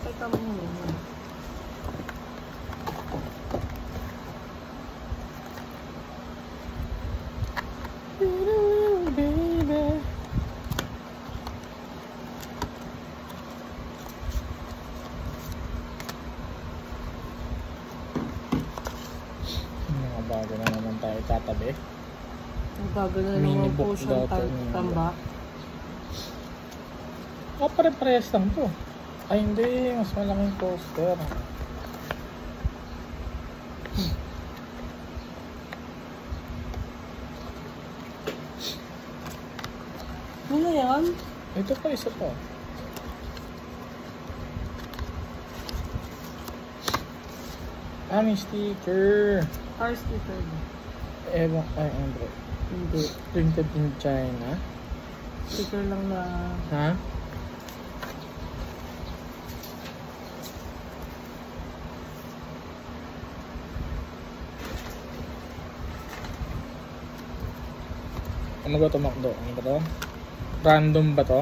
Teka mo muna. Bago na naman tayo tatabi. Bago na naman po siyang tambak. Pare-parehas lang to. Ay hindi, mas malaking poster. Ano yan? Ito pa, isa pa. May sticker. Our sticker. Ewan, ay, Andre. Hindi. Printed in China. Sticker lang na... Ha? Ano ba ito, Macdo? Ano ba ito? Random ba ito?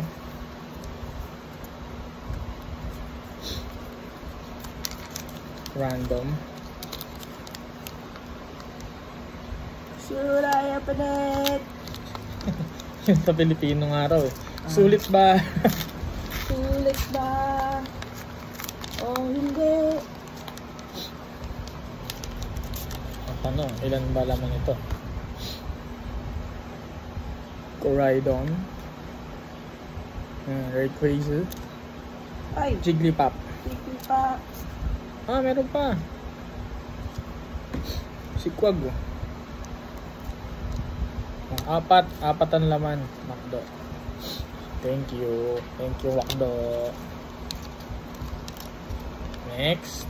Random. Suraya panet! Yung sa Pilipino nga raw eh. Sulit ba? Sulit ba? O hindi? Ano? Ilan ba laman ito? Coridon. Rayquaza. Ay! Jigglypuff. Jigglypuff. Meron pa. Si Quag. Apat ang laman, Macdo. Thank you, Macdo. Next.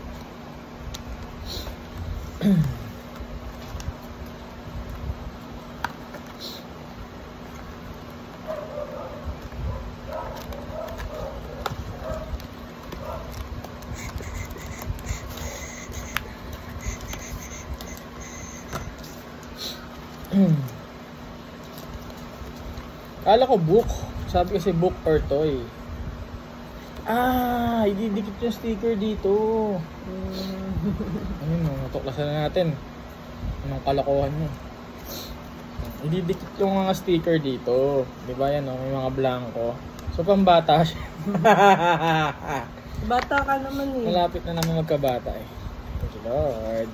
Kala ko book. Sabi kasi book or toy. Ididikit yung sticker dito. Ayun, natuklasan na natin. Anong kalokohan nyo. Ididikit yung mga sticker dito. Diba yan, may mga blanco. So, pambata siya. Bata ka naman eh. Malapit na naman magkabata eh. Thank you, Lord.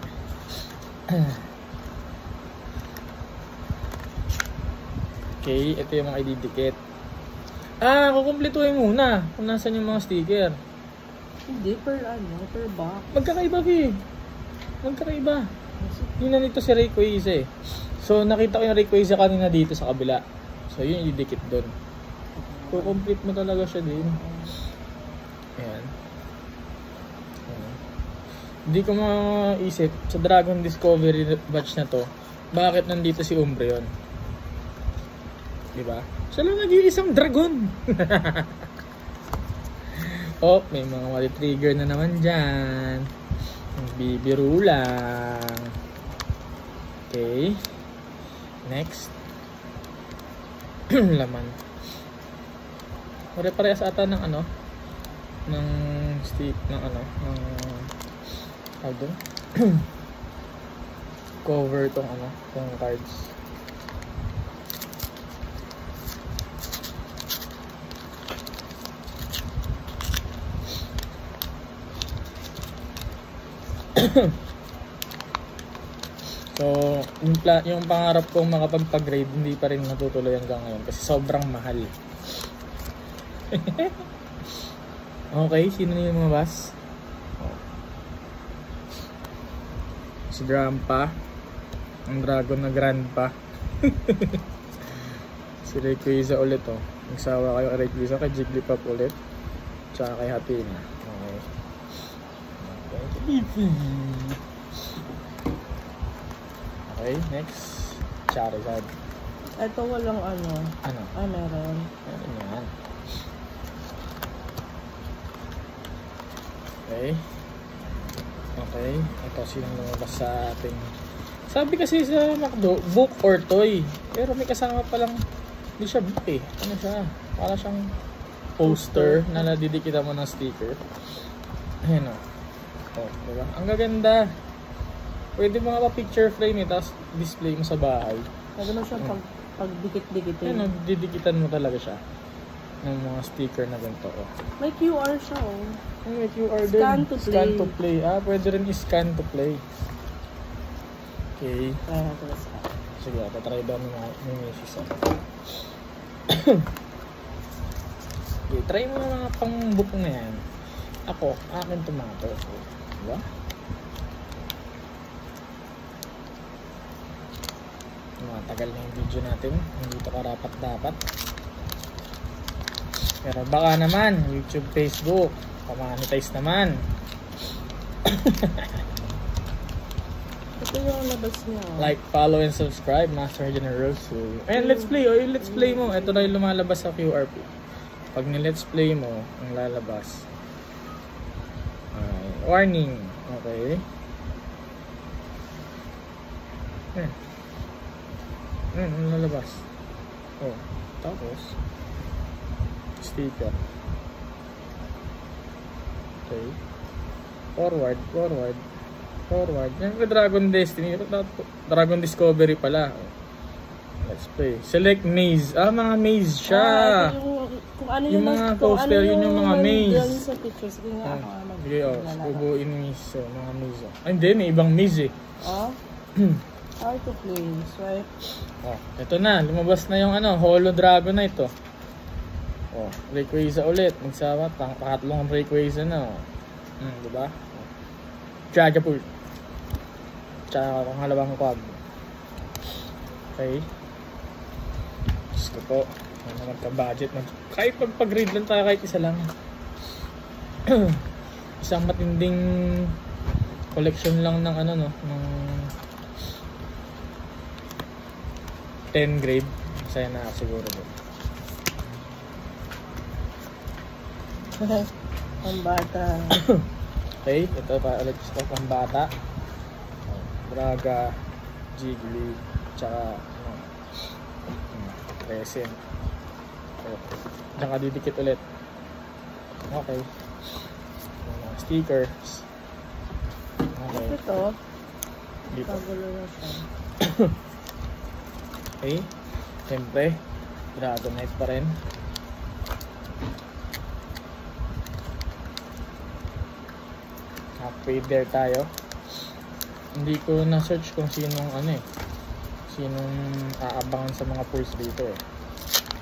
Okay, ito yung mga ididikit. Kukumpletuhin muna kung nasan yung mga sticker. Hindi, per box. Magkakaiba, Fi. Magkakaiba. Yun na nito si Rayquaza eh. So, nakita ko yung Rayquaza kanina dito sa kabila. So, yun yung ididikit doon. Kukomplete mo talaga siya din. Ayan. Hindi ko maisip sa Dragon Discovery batch na to, bakit nandito si Umbreon? Diba? Siya lang nag-iisang dragon. Oh, may mga mali-trigger na naman dyan. Bibiro lang. Okay. Next. Laman. Pare-parehas ata ng ano? Ng stick, ng ano? Ng doon? Cover tong ano? Tong cards. So, yung pangarap kong makapagpag-grade hindi pa rin natutuloy hanggang ngayon kasi sobrang mahal. Okay, sino na yung lumabas? Si Grandpa. Ang dragon na Grandpa. Si Rayquaza ulit oh. Nagsawa kayo kay Rayquaza, kay Jigglypuff ulit. Tsaka kay Hatina. Okay, next. Charizard. Ito walang ano. Ano? Meron. Meron yan. Okay. Okay. Ito sinong lumabas sa ating Sabi kasi sa McDo, book or toy. Pero may kasama palang, hindi siya book eh. Ano siya? Para siyang poster na nadidikitan mo ng sticker. Ayan o. Oh, diba? Ang gaganda. Pwede mo nga pa-picture frame eh, tapos display mo sa bahay. Gano'n siya pag dikit-dikitin. Ayan o, didikitan mo talaga siya. Ng mga sticker na ganito. Oh. May QR siya oh. Ay, may QR din. Scan to play. Scan to play. Ah, pwede rin i-scan to play. Okay. Kaya natin na-scan. Sige, tatry ba ni Mrs. Okay, try mo mga pang-book na yan. Ako, akin tomato. Diba? Matagal na yung video natin. Hindi ito karapat-dapat. Pero baka naman, YouTube, Facebook, pamonetize naman. Ito yung labas niya. Like, follow, and subscribe, Master Generoso. Ayan, let's play. O, yung let's play mo. Ito na yung lumalabas sa QRP. Pag ni-let's play mo, ang lalabas. Alright. Warning. Okay. Ayan. Ayan, ang lalabas. Oh, tapos sticker. Okay. Forward. Yan yung Dragon Destiny. Dragon Discovery pala. Let's play. Select maze. Ah, mga maze siya. Kung ano yung mga poster, yun yung mga maze. Yan sa pictures. Sige nga ako. Sige, bubuin maze. So, mga maze. Ay, hindi. May ibang maze eh. Oh? How to play. Swipe. Oh, ito na. Lumabas na yung Holo Dragon na ito. Oh, Rayquaza ulit. Magsawa. Pangatlong Rayquaza na. Oh. Diba? Dragapult. Tsaka pangalawang quag. Okay. Diyos ko po. Ano magka-budget. Kahit magpag-grade lang tayo, kahit isa lang. Isang matinding collection lang ng ng 10 grade. Masaya na siguro doon. Pambata. Okay, ito pa ulit ito pambata. Braga, Jiggly, tsaka Crescent. Diyan ka didikit ulit. Okay. Mga stickers. Okay. Ito. Dito. Pagulo na siya. Okay. Siyempre, Dragonite pa rin. Halfway there tayo. Hindi ko na-search kung sinong sinong aabangan sa mga pulls dito eh.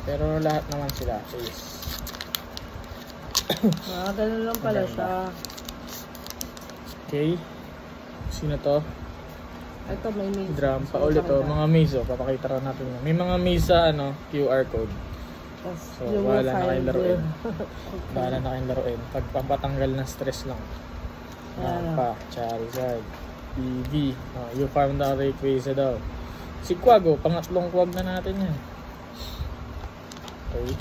Pero lahat naman sila is ganun lang pala siya. Okay. Sino to? Ito may maze. Drum pa ulit to. Mga maze oh. Papakita rin natin yun. May mga maze sa QR code. So wala na kayong laruin. Wala na kayong laruin. Pag pampatanggal ng stress lang. Pa, Charizard, Eevee. You farm the Rayquaza daw. Si Quag, pangatlong Quag na natin yan. Okay.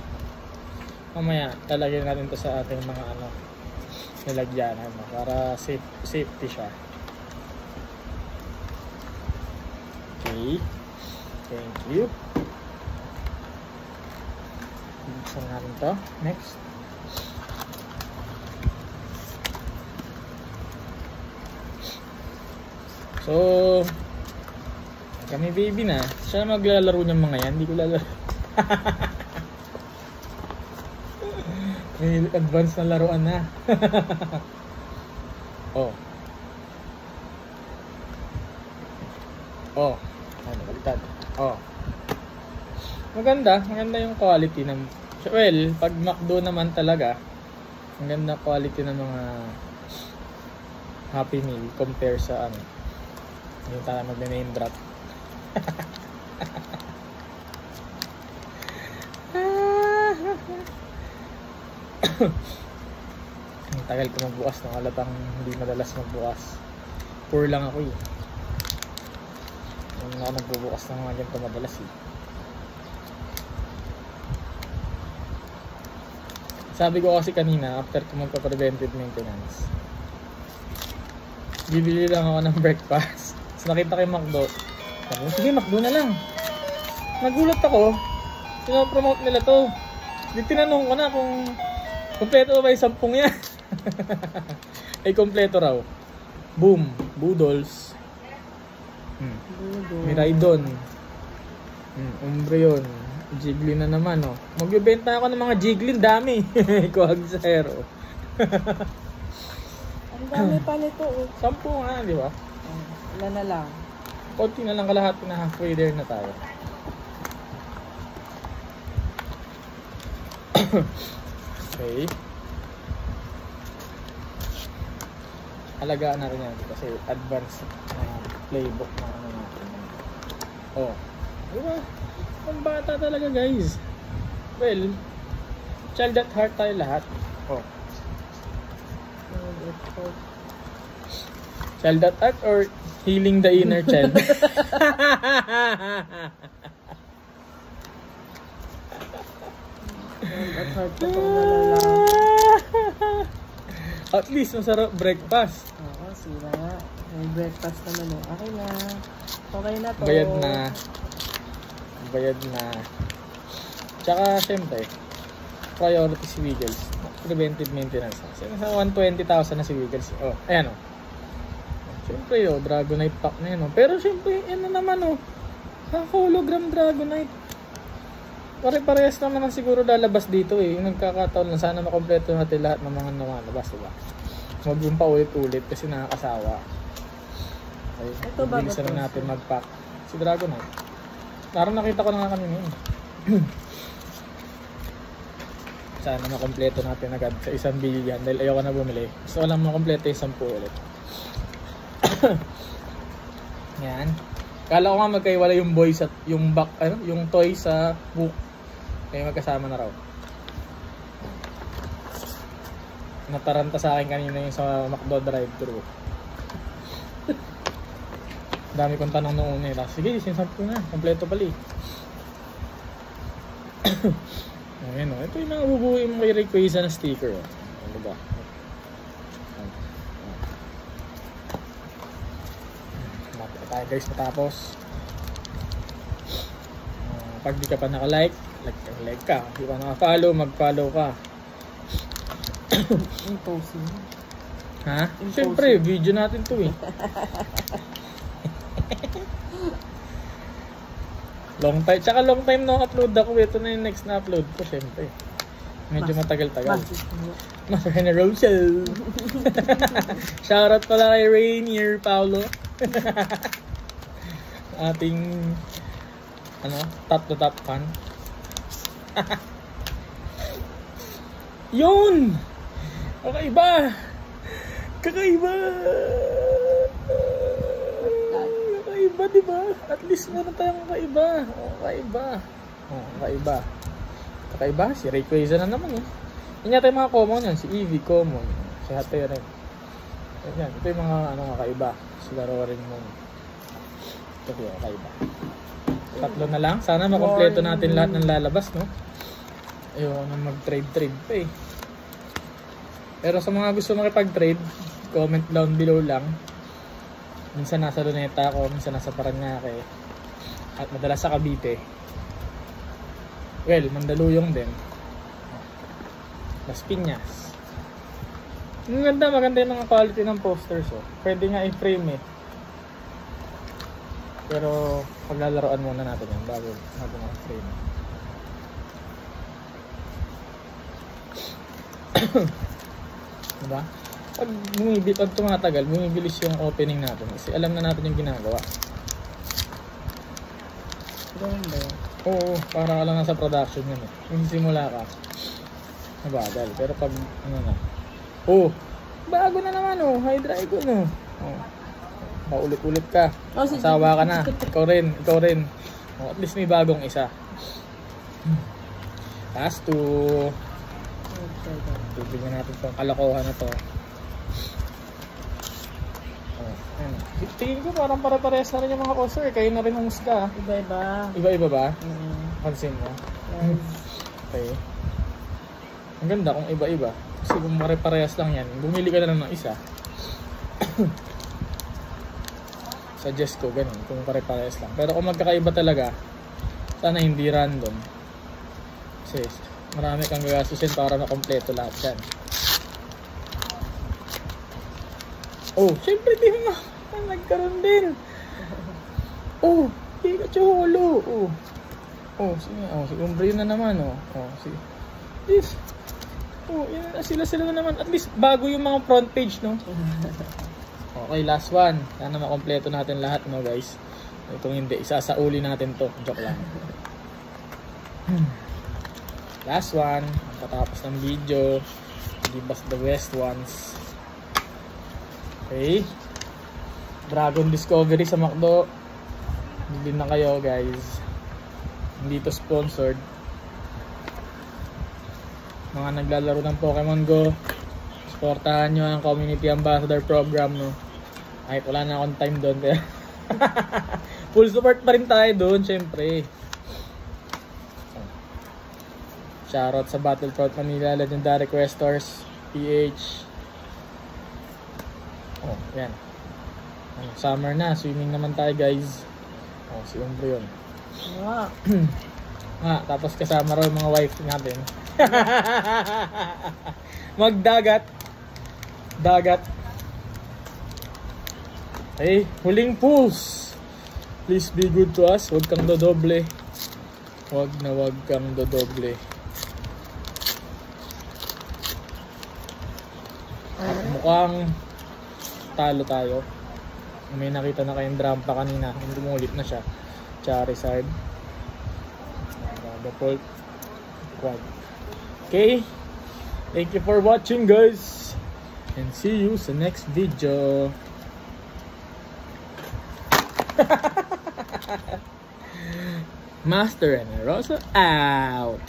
Mamaya, talagyan natin to sa ating mga nilagyanan para safety siya. Okay. Thank you. Buksan natin to. Next. So, kami baby na. Siya maglalaro niyang mga yan. Hindi ko lalaro. May advance na laruan na. Oh. Oh. Ano, baliktad. Oh. Maganda. Maganda yung quality ng... Well, pag McDo naman talaga, maganda quality ng mga Happy Meal compare sa hindi tayo mag-name drop. Ang tagal ko magbukas ng halatang hindi madalas magbukas. Poor lang ako eh. Hindi na ako nagbubukas ng mga ganito madalas eh. Sabi ko kasi kanina, after ko magpa-preventive maintenance, bibili lang ako ng breakfast nakita ko yung McDo. Sabi ko, sige, McDo na lang. Nagulat ako. Pinopromote nila to. Di tinanong ko na kung kompleto ba yung 10 yan. Ay, kompleto raw. Boom. Boodles. Miraidon. Umbreon. Jiggly na naman, oh. Magbibenta ako ng mga Jiggly, dami. Kuhag sa hero. Ang dami pa nito, oh. 10 nga, di ba? Ilan na lang. Konti na lang kalahati na halfway there na tayo. Okay. Alagaan na rin yan kasi advanced playbook na ano natin. Oh. Diba? Ang bata talaga, guys. Well, child at heart tayo lahat. Oh. Child at heart or healing the inner child? At heart ko pang nalalang. At least masarap breakfast. Oo, sila nga. May breakfast naman, oh. Okay na. Okay na to. Bayad na. Bayad na. Tsaka, syempre, priority si Wiggles. Preventive maintenance. Kasi nasa 120,000 na si Wiggles. Oh, ayan oh. Syempre oh, Dragonite pack na yan oh. Pero syempre, yan na naman oh. Hologram Dragonite. Pare-parehas naman ang siguro lalabas dito eh. Yung nagkakataon lang, sana makompleto natin lahat ng mga nakalabas, diba? Huwag yung paulit-ulit kasi nakakasawa. Okay, ito ba bilisan na natin mag-pack. Si Dragonite. Parang nakita ko na nga kanina yun. Sana makompleto natin agad sa 1 billion dahil ayoko na bumili. Gusto ko lang makompleto yung 10 ulit. Yan. Kala ko nga magkaiwala yung boy sa yung back, ano, yung toy sa book. Kaya magkasama na raw. Nataranta sa akin kanina yung sa McDo drive-thru. Dami kong tanong noong una eh. Sige, sinasap ko na. Kompleto pala eh. Ayan o. Ito yung mga bubuhin mo kay Rayquaza na sticker o. Ano ba? Mati tayo guys matapos. Pag di ka pa naka-like, like ka. Di pa naka-follow, mag-follow ka. Imposing. Ha? Siyempre, video natin to eh. Long time. Tsaka long time no upload ako. Ito na yung next na upload ko. Siyempre. Medyo matagal-tagal. Master Generoso. Shoutout pala kay Rainier Paulo. Ating ano, top to top fan. Yun! Kakaiba! Kakaiba! Kakaiba, diba? At least meron tayong kakaiba. Kakaiba. Kakaiba. Kakaiba, si Rayquaza na naman eh. Yan yata yung mga common yan. Si Eevee, common. Si Hatterene. Yan, ito yung mga ano, kakaiba. Si Larorin mo. Ito yung kakaiba. Tatlo na lang. Sana makompleto natin lahat ng lalabas, no? Ayoko na mag-trade pa eh. Pero sa mga gusto makipag-trade, comment down below lang. Minsan nasa Luneta ako, minsan nasa Paranaque. At madalas sa Cavite. Well, Mandaluyong din. Las Piñas. Maganda yung mga quality ng posters oh. Pwede nga i-frame eh. Pero paglalaroan muna natin yan bago mag-frame. Diba? Pag tumatagal, bumibilis yung opening natin kasi alam na natin yung ginagawa. Ganda. Oo, para ka lang nasa production yun eh. Yung simula ka, mabagal. Pero pag ano na, bago na naman oh, Hydreigon oh. Paulit-ulit ka. Asawa ka na. Ikaw rin. At least may bagong isa. Last two. Bibigyan natin itong kalokohan na to. Tingin ko parang para-parehas na rin yung mga poster. Kayo na rin humusga. Iba-iba. Iba-iba ba? Pansin mo? Yes. Okay. Ang ganda kung iba-iba. Kasi kung pare-parehas lang yan, bumili ka na lang ng isa. Suggest ko ganun, kung pare-pares lang. Pero kung magkakaiba talaga, sana hindi random. Kasi marami kang gagastusin para makompleto lahat yan. Oh, syempre di mo nagkaroon din. Oh, Pikachu Holo. Oh, sige. Oh, si Umbreon na naman, oh. Oh, sige. This. Oh, yan na sila na naman. At least bago yung mga front page, no? Okay, last one. Sana makompleto natin lahat, no, guys. Kung hindi, isasauli natin to. Joke lang. Last one. Patapos ng video. Give us the best ones. Okay. Dragon Discovery sa McDo. Bili na kayo, guys. Hindi to sponsored. Mga naglalaro ng Pokemon Go, supportahan nyo ang Community Ambassador Program, no? Kahit wala na akong time doon, kaya full support pa rin tayo doon, syempre. Shoutout sa Battlefront Manila Legendary Questors PH. Oh, yan. Summer na, swimming naman tayo, guys. Oh, si Umbreon. Tapos kasama raw mga wife natin. Magdagat. Dagat. Hey, huling pulse. Please be good to us. Huwag kang dodoble. Huwag kang dodoble. Mukhang talo tayo. May nakita na kayong Drampa kanina. Umulit na siya. Charizard. Default. Quad. Okay. Thank you for watching, guys. And see you sa next video. Master and Rosa out.